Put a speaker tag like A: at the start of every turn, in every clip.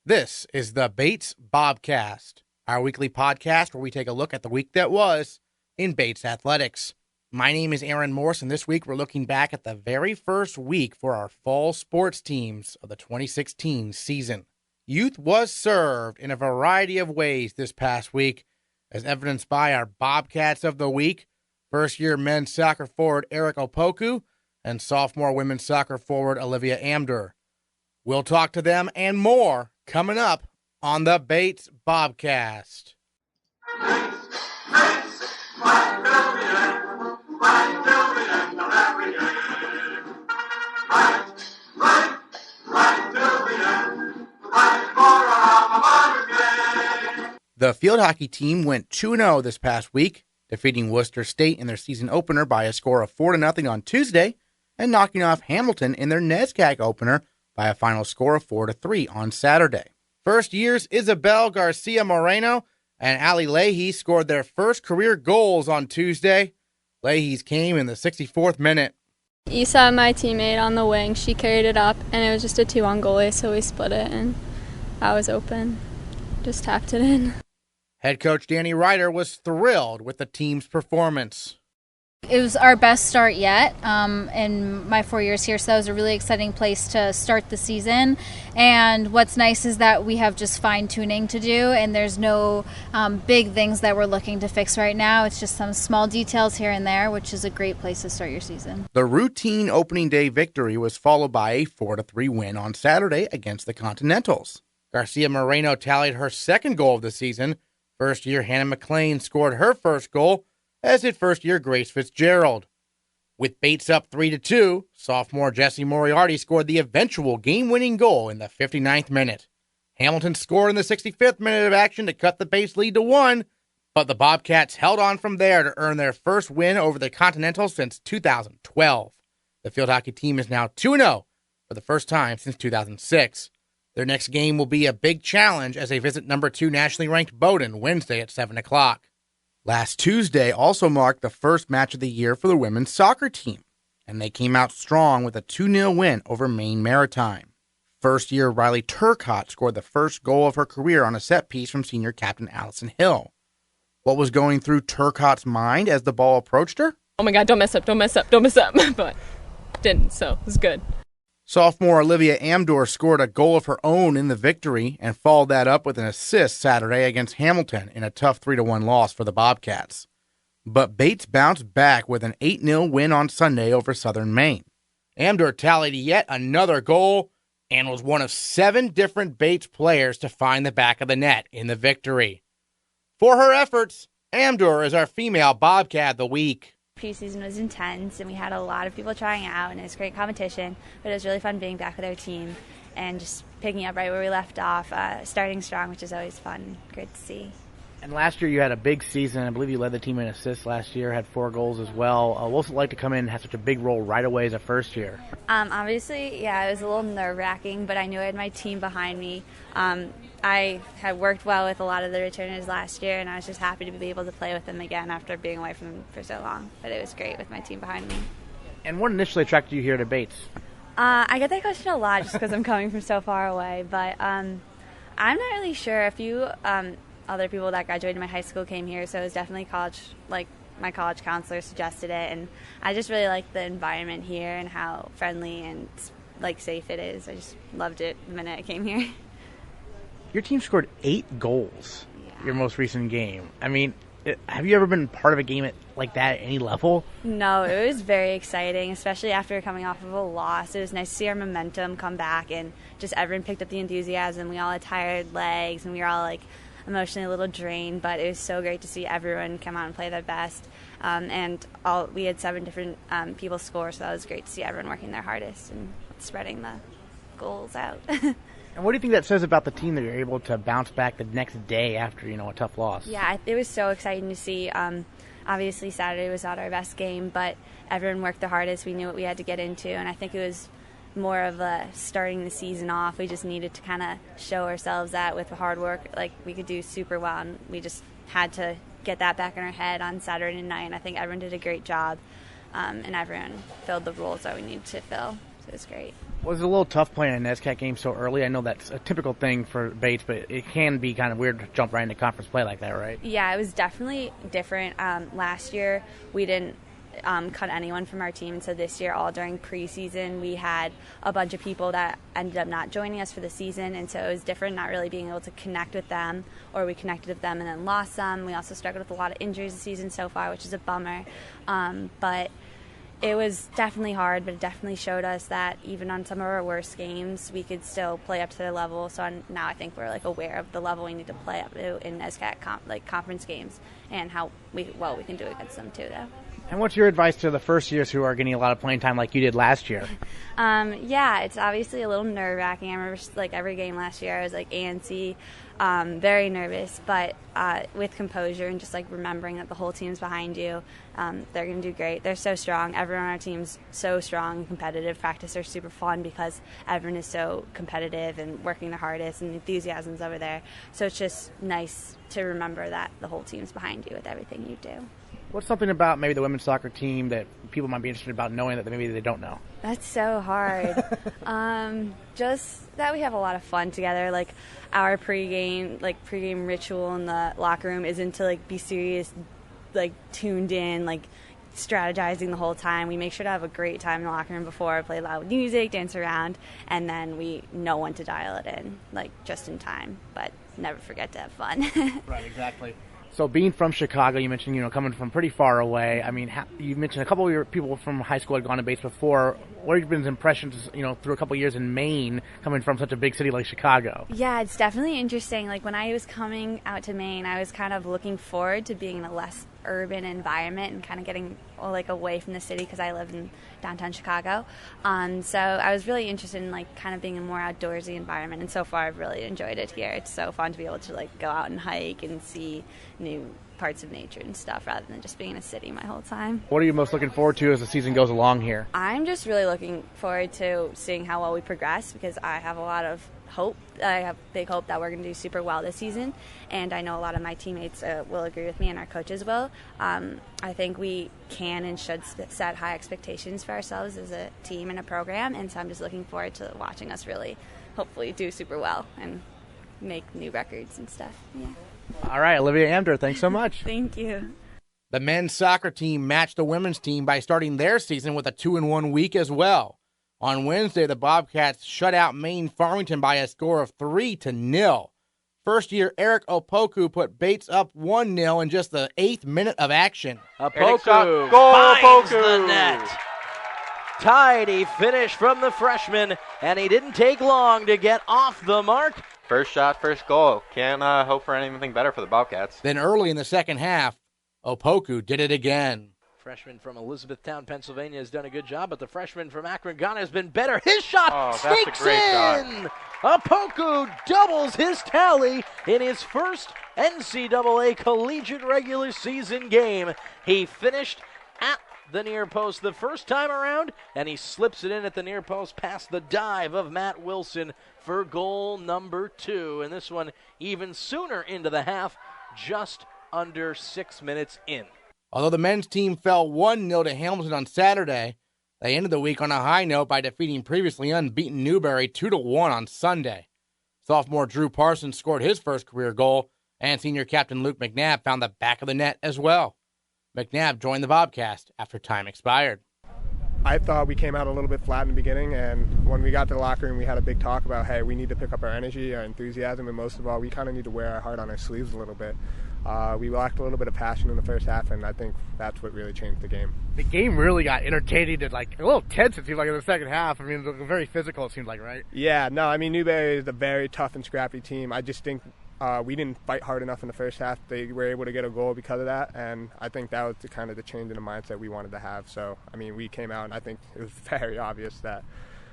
A: This is the Bates Bobcast, our weekly podcast where we take a look at the week that was in Bates athletics. My name is Aaron Morse, and this week we're looking back at the very first week for our fall sports teams of the 2016 season. Youth was served in a variety of ways this past week, as evidenced by our Bobcats of the week, first-year men's soccer forward Eric Opoku, and sophomore women's soccer forward Olivia Amdur. We'll talk to them and more coming up on the Bates Bobcast. The field hockey team went 2-0 this past week, defeating Worcester State in their season opener by a score of 4-0 on Tuesday, and knocking off Hamilton in their NESCAC opener by a final score of 4-3 on Saturday. First years Isabel Garcia Moreno and Ali Leahy scored their first career goals on Tuesday. Leahy's came in the 64th minute.
B: Isa, my teammate on the wing, she carried it up, and it was just a 2-on goalie, so we split it, and I was open. Just tapped it in.
A: Head coach Danny Ryder was thrilled with the team's performance.
C: It was our best start yet in my 4 years here, so that was a really exciting place to start the season. And what's nice is that we have just fine-tuning to do, and there's no big things that we're looking to fix right now. It's just some small details here and there, which is a great place to start your season.
A: The routine opening day victory was followed by a 4-3 win on Saturday against the Continentals. Garcia Moreno tallied her second goal of the season. First-year Hannah McLean scored her first goal, as did first-year Grace Fitzgerald. With Bates up 3-2, sophomore Jessie Moriarty scored the eventual game-winning goal in the 59th minute. Hamilton scored in the 65th minute of action to cut the Bates lead to 1, but the Bobcats held on from there to earn their first win over the Continentals since 2012. The field hockey team is now 2-0 for the first time since 2006. Their next game will be a big challenge as they visit number 2 nationally ranked Bowdoin Wednesday at 7 o'clock. Last Tuesday also marked the first match of the year for the women's soccer team, and they came out strong with a 2-0 win over Maine Maritime. First-year Riley Turcotte scored the first goal of her career on a set piece from senior captain Allison Hill. What was going through Turcotte's mind as the ball approached her?
D: Oh my God, don't mess up, but didn't, so it was good.
A: Sophomore Olivia Amdur scored a goal of her own in the victory and followed that up with an assist Saturday against Hamilton in a tough 3-1 loss for the Bobcats. But Bates bounced back with an 8-0 win on Sunday over Southern Maine. Amdur tallied yet another goal and was one of 7 different Bates players to find the back of the net in the victory. For her efforts, Amdur is our female Bobcat of the week.
E: Preseason was intense, and we had a lot of people trying out, and it was great competition, but it was really fun being back with our team and just picking up right where we left off, starting strong, which is always fun. Great to see.
A: And last year you had a big season. I believe you led the team in assists last year, had 4 goals as well. What's it like to come in and have such a big role right away as a first year?
E: Obviously, yeah, it was a little nerve-wracking, but I knew I had my team behind me. I had worked well with a lot of the returners last year, and I was just happy to be able to play with them again after being away from them for so long. But it was great with my team behind me.
A: And what initially attracted you here to Bates?
E: I get that question a lot just because I'm coming from so far away, but I'm not really sure. A few other people that graduated my high school came here, so it was definitely college, like my college counselor suggested it, and I just really liked the environment here and how friendly and like safe it is. I just loved it the minute I came here.
A: Your team scored 8 goals your most recent game. I mean, have you ever been part of a game like that at any level?
E: No, it was very exciting, especially after coming off of a loss. It was nice to see our momentum come back, and just everyone picked up the enthusiasm. We all had tired legs, and we were all like emotionally a little drained, but it was so great to see everyone come out and play their best. We had 7 different people score, so that was great to see everyone working their hardest and spreading the goals out.
A: And what do you think that says about the team that you're able to bounce back the next day after, a tough loss?
E: Yeah, it was so exciting to see. Obviously, Saturday was not our best game, but everyone worked the hardest. We knew what we had to get into, and I think it was more of a starting the season off. We just needed to kind of show ourselves that with the hard work, like we could do super well, and we just had to get that back in our head on Saturday night. And I think everyone did a great job, and everyone filled the roles that we needed to fill. So it was great.
A: Was it a little tough playing a NESCAC game so early? I know that's a typical thing for Bates, but it can be kind of weird to jump right into conference play like that, right?
E: Yeah, it was definitely different. Last year, we didn't cut anyone from our team, so this year, all during preseason, we had a bunch of people that ended up not joining us for the season, and so it was different not really being able to connect with them, or we connected with them and then lost them. We also struggled with a lot of injuries this season so far, which is a bummer. But it was definitely hard, but it definitely showed us that even on some of our worst games, we could still play up to their level. So now I think we're aware of the level we need to play up to in NESCAC conference games, and how we can do against them too, though.
A: And what's your advice to the first years who are getting a lot of playing time like you did last year?
E: Yeah, it's obviously a little nerve-wracking. I remember every game last year I was antsy, very nervous, but with composure and just remembering that the whole team's behind you, they're going to do great. They're so strong. Everyone on our team's so strong and competitive. Practice are super fun because everyone is so competitive and working the hardest, and the enthusiasm's over there. So it's just nice to remember that the whole team's behind you with everything you do.
A: What's something about maybe the women's soccer team that people might be interested about knowing that maybe they don't know?
E: That's so hard. Just that we have a lot of fun together. Our pregame ritual in the locker room isn't to be serious, tuned in, strategizing the whole time. We make sure to have a great time in the locker room before, play loud music, dance around, and then we know when to dial it in, just in time. But never forget to have fun.
A: Right, exactly. So being from Chicago, you mentioned, coming from pretty far away. I mean, you mentioned a couple of your people from high school had gone to Bates before. What have been his impressions, through a couple of years in Maine, coming from such a big city like Chicago?
E: Yeah, it's definitely interesting. When I was coming out to Maine, I was kind of looking forward to being in a less urban environment and kind of getting away from the city because I live in downtown Chicago. So I was really interested in kind of being a more outdoorsy environment, and so far I've really enjoyed it here. It's so fun to be able to go out and hike and see new parts of nature and stuff rather than just being in a city my whole time.
A: What are you most looking forward to as the season goes along here?
E: I'm just really looking forward to seeing how well we progress, because I have a lot of hope. I have big hope that we're going to do super well this season, and I know a lot of my teammates will agree with me, and our coaches will. I think we can and should set high expectations for ourselves as a team and a program, and so I'm just looking forward to watching us really hopefully do super well and make new records and stuff. Yeah.
A: All right, Olivia Amdur, thanks so much.
E: Thank you.
A: The men's soccer team matched the women's team by starting their season with a 2-1 week as well. On Wednesday, the Bobcats shut out Maine Farmington by a score of 3-0. First-year Eric Opoku put Bates up 1-0 in just the 8th minute of action.
F: Opoku finds the net. Tidy finish from the freshman, and he didn't take long to get off the mark.
G: First shot, first goal. Can't hope for anything better for the Bobcats.
A: Then early in the second half, Opoku did it again.
F: Freshman from Elizabethtown, Pennsylvania has done a good job, but the freshman from Akron, Ghana has been better. His shot sneaks in! Opoku doubles his tally in his first NCAA collegiate regular season game. He finished at the near post the first time around, and he slips it in at the near post past the dive of Matt Wilson for goal number 2. And this one even sooner into the half, just under 6 minutes in.
A: Although the men's team fell 1-0 to Hamilton on Saturday, they ended the week on a high note by defeating previously unbeaten Newberry 2-1 on Sunday. Sophomore Drew Parsons scored his first career goal, and senior captain Luke McNabb found the back of the net as well. McNabb joined the Bobcast after time expired.
H: I thought we came out a little bit flat in the beginning, and when we got to the locker room, we had a big talk about, hey, we need to pick up our energy, our enthusiasm, and most of all, we kind of need to wear our heart on our sleeves a little bit. We lacked a little bit of passion in the first half, and I think that's what really changed the game.
A: The game really got entertaining and a little tense, it seemed like, in the second half. I mean, it was very physical, it seemed like, right?
H: Yeah, no, I mean, Newberry is a very tough and scrappy team. I just think we didn't fight hard enough in the first half. They were able to get a goal because of that, and I think that was the kind of the change in the mindset we wanted to have. So, I mean, we came out, and I think it was very obvious that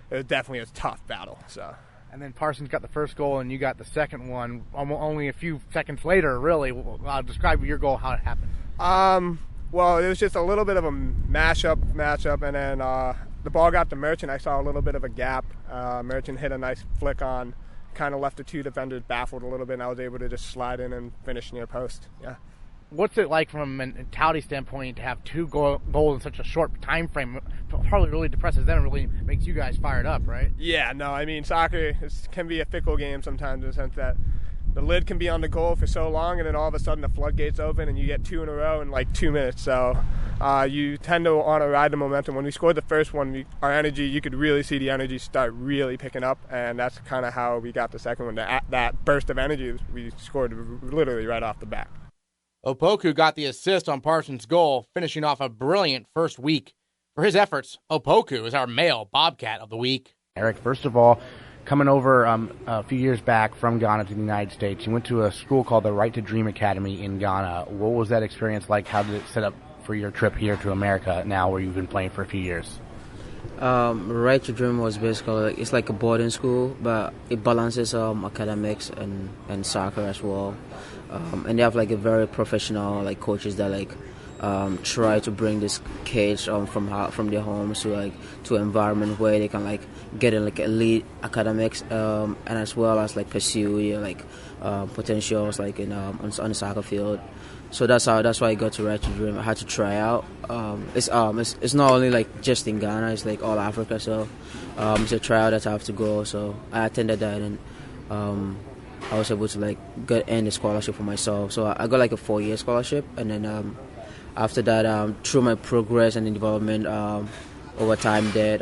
H: it was definitely a tough battle. So.
A: And then Parsons got the first goal, and you got the second one only a few seconds later, really. Describe your goal, how it happened.
H: Well, it was just a little bit of a matchup, and then the ball got to Merchant. I saw a little bit of a gap. Merchant hit a nice flick on, kind of left the two defenders baffled a little bit, and I was able to just slide in and finish near post. Yeah.
A: What's it like from a mentality standpoint to have two goals in such a short time frame, probably really depresses them and really makes you guys fired up, right?
H: Yeah, no, I mean, soccer can be a fickle game sometimes in the sense that the lid can be on the goal for so long, and then all of a sudden the floodgates open and you get 2 in a row in like 2 minutes. So you tend to want to ride the momentum. When we scored the first one, our energy, you could really see the energy start really picking up, and that's kind of how we got the second one. That burst of energy we scored literally right off the bat.
A: Opoku got the assist on Parsons' goal, finishing off a brilliant first week. For his efforts, Opoku is our male Bobcat of the week.
I: Eric, first of all, coming over a few years back from Ghana to the United States, you went to a school called the Right to Dream Academy in Ghana. What was that experience like? How did it set up for your trip here to America now where you've been playing for a few years?
J: Right to Dream was basically, it's like a boarding school, but it balances academics and soccer as well. And they have like a very professional like coaches that like try to bring these kids from their homes to like to an environment where they can like get in like elite academics and as well as like pursue your like potentials like in on the soccer field. So that's why I got to Right to Dream. I had to try out. It's not only like just in Ghana, it's like all Africa. So it's a tryout that I have to go. So I attended that, and I was able to like earn a scholarship for myself. So I got like a 4-year scholarship, and then after that, through my progress and development over time, that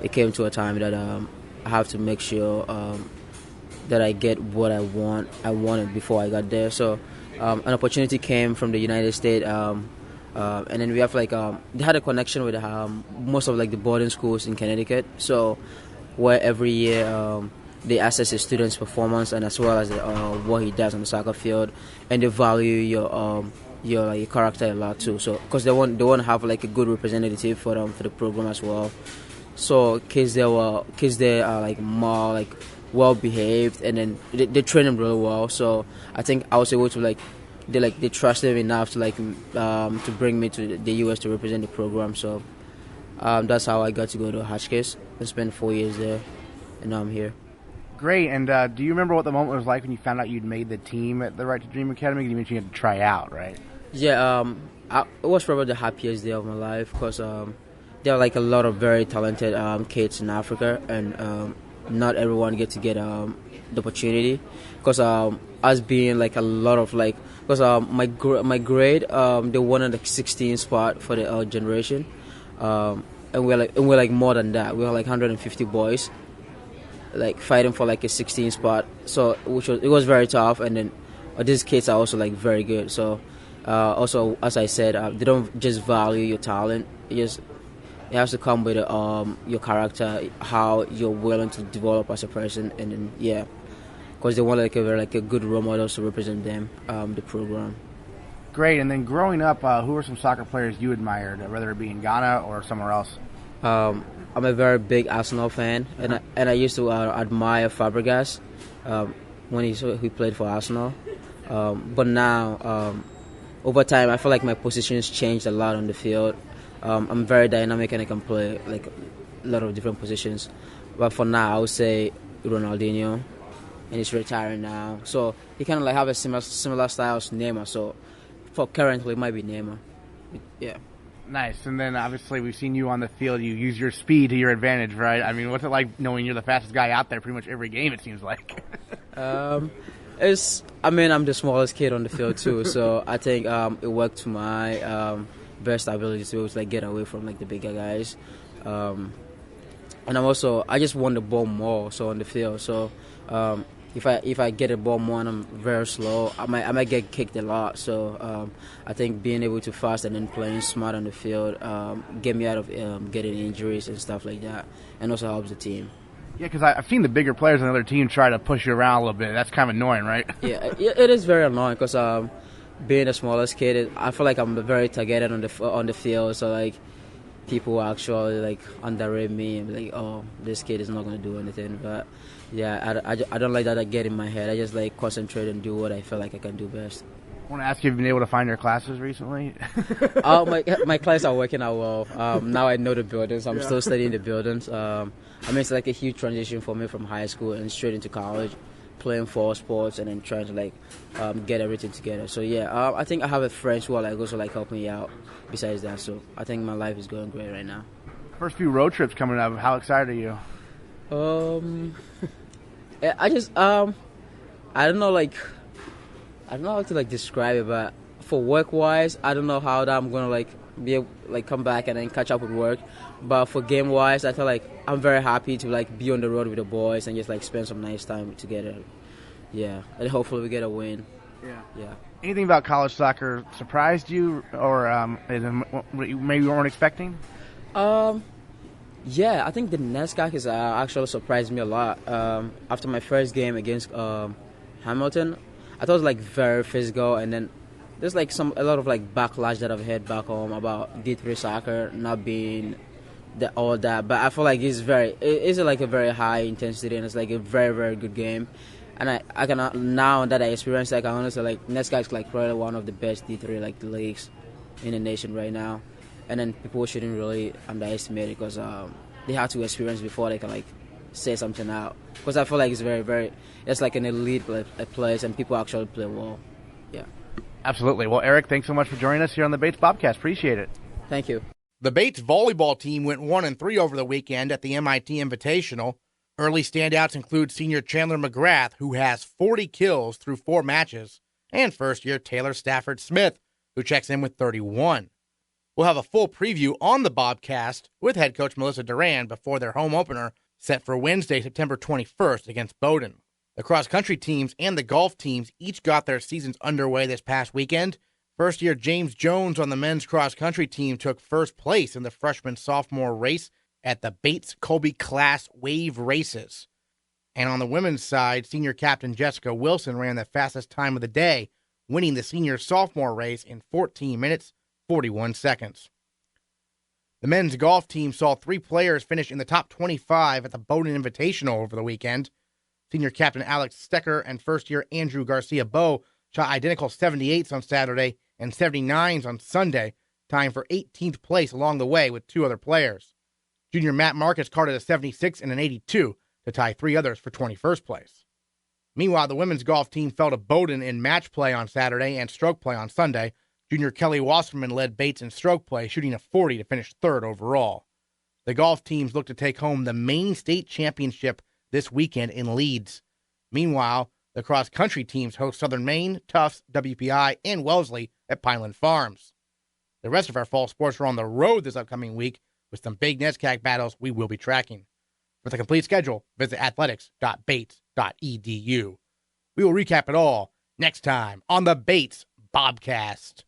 J: it came to a time that I have to make sure that I get what I wanted before I got there. So an opportunity came from the United States, and then we have like they had a connection with most of like the boarding schools in Connecticut. So where every year they assess a student's performance and as well as what he does on the soccer field, and they value your character a lot too. So because they want to have like a good representative for the program as well. So kids there are like more like well behaved, and then they train them really well. So I think I was able to they trusted me enough to to bring me to the US to represent the program. So that's how I got to go to Hotchkiss and spend 4 years there, and now I'm here.
I: Great. And do you remember what the moment was like when you found out you'd made the team at the Right to Dream Academy? You mentioned you had to try out, right?
J: Yeah, it was probably the happiest day of my life because there are like a lot of very talented kids in Africa, and not everyone gets to get the opportunity. Because us being like a lot of like, because my grade they won at the 16th spot for the generation, and we're like more than that. We were like 150 boys, like fighting for like a 16th spot. So it was very tough, and then these kids are also like very good. So also, as I said, they don't just value your talent. It has to come with your character, how you're willing to develop as a person, and then because they want like a good role model to represent them, the program.
I: Great. And then growing up, who were some soccer players you admired, whether it be in Ghana or somewhere else?
J: I'm a very big Arsenal fan, and I used to admire Fabregas when he played for Arsenal. But now, over time, I feel like my positions changed a lot on the field. I'm very dynamic and I can play like a lot of different positions. But for now, I would say Ronaldinho, and he's retiring now. So he kind of like have a similar style as Neymar. So for currently, it might be Neymar. Yeah.
I: Nice. And then obviously we've seen you on the field. You use your speed to your advantage, right? I mean, what's it like knowing you're the fastest guy out there pretty much every game, it seems like?
J: I'm the smallest kid on the field too, so I think it worked to my best ability to be able to like get away from like the bigger guys. And I just want the ball more so on the field. So if I get a ball more and I'm very slow, I might get kicked a lot. So I think being able to fast and then playing smart on the field get me out of getting injuries and stuff like that, and also helps the team.
I: Yeah, because I've seen the bigger players on the other team try to push you around a little bit. That's kind of annoying, right?
J: Yeah, it is very annoying because being the smallest kid, I feel like I'm very targeted on the field. So like people actually like underrate me and be like, oh, this kid is not going to do anything. But yeah, I don't like that. I get in my head. I just like concentrate and do what I feel like I can do best.
I: I want to ask you, have you been able to find your classes recently?
J: My classes are working out well. Now I know the buildings. I'm still studying the buildings. It's like a huge transition for me from high school and straight into college. playing four sports and then trying to like get everything together. So yeah, I think I have a friends who are like also like helping me out besides that. So I think my life is going great right now.
I: First few road trips coming up. How excited are you?
J: I just I don't know how to like describe it, but for work wise, I don't know how that I'm gonna like be able like come back and then catch up with work. But for game wise, I feel like I'm very happy to like be on the road with the boys and just like spend some nice time together. Yeah, and hopefully we get a win. Yeah.
I: Anything about college soccer surprised you, or maybe you weren't expecting?
J: Yeah, I think the NESCAC is actually surprised me a lot. After my first game against Hamilton, I thought it was like very physical, and then there's like a lot of like backlash that I've heard back home about D3 soccer not being all that. But I feel like it's like a very high intensity, and it's like a very, very good game. And I can now that I experience, like I honestly like NESCAC is like probably one of the best D3 like leagues in the nation right now. And then people shouldn't really underestimate it because they have to experience before they can like say something out. Because I feel like it's it's like an elite place and people actually play well. Yeah.
I: Absolutely. Well, Eric, thanks so much for joining us here on the Bates Bobcast. Appreciate it.
J: Thank you.
A: The Bates volleyball team went 1-3 over the weekend at the MIT Invitational. Early standouts include senior Chandler McGrath, who has 40 kills through 4 matches, and first-year Taylor Stafford Smith, who checks in with 31. We'll have a full preview on the Bobcast with head coach Melissa Duran before their home opener set for Wednesday, September 21st against Bowdoin. The cross-country teams and the golf teams each got their seasons underway this past weekend. First-year James Jones on the men's cross-country team took first place in the freshman-sophomore race at the Bates Colby Class Wave Races. And on the women's side, senior captain Jessica Wilson ran the fastest time of the day, winning the senior-sophomore race in 14 minutes, 41 seconds. The men's golf team saw 3 players finish in the top 25 at the Bowdoin Invitational over the weekend. Senior captain Alex Stecker and first-year Andrew Garcia-Bow shot identical 78s on Saturday and 79s on Sunday, tying for 18th place along the way with 2 other players. Junior Matt Marcus carded a 76 and an 82 to tie 3 others for 21st place. Meanwhile, the women's golf team fell to Bowdoin in match play on Saturday and stroke play on Sunday. Junior Kelly Wasserman led Bates in stroke play, shooting a 40 to finish 3rd overall. The golf teams look to take home the Maine State Championship this weekend in Leeds. Meanwhile, the cross-country teams host Southern Maine, Tufts, WPI, and Wellesley at Pineland Farms. The rest of our fall sports are on the road this upcoming week with some big NESCAC battles we will be tracking. For the complete schedule, visit athletics.bates.edu. We will recap it all next time on the Bates Bobcast.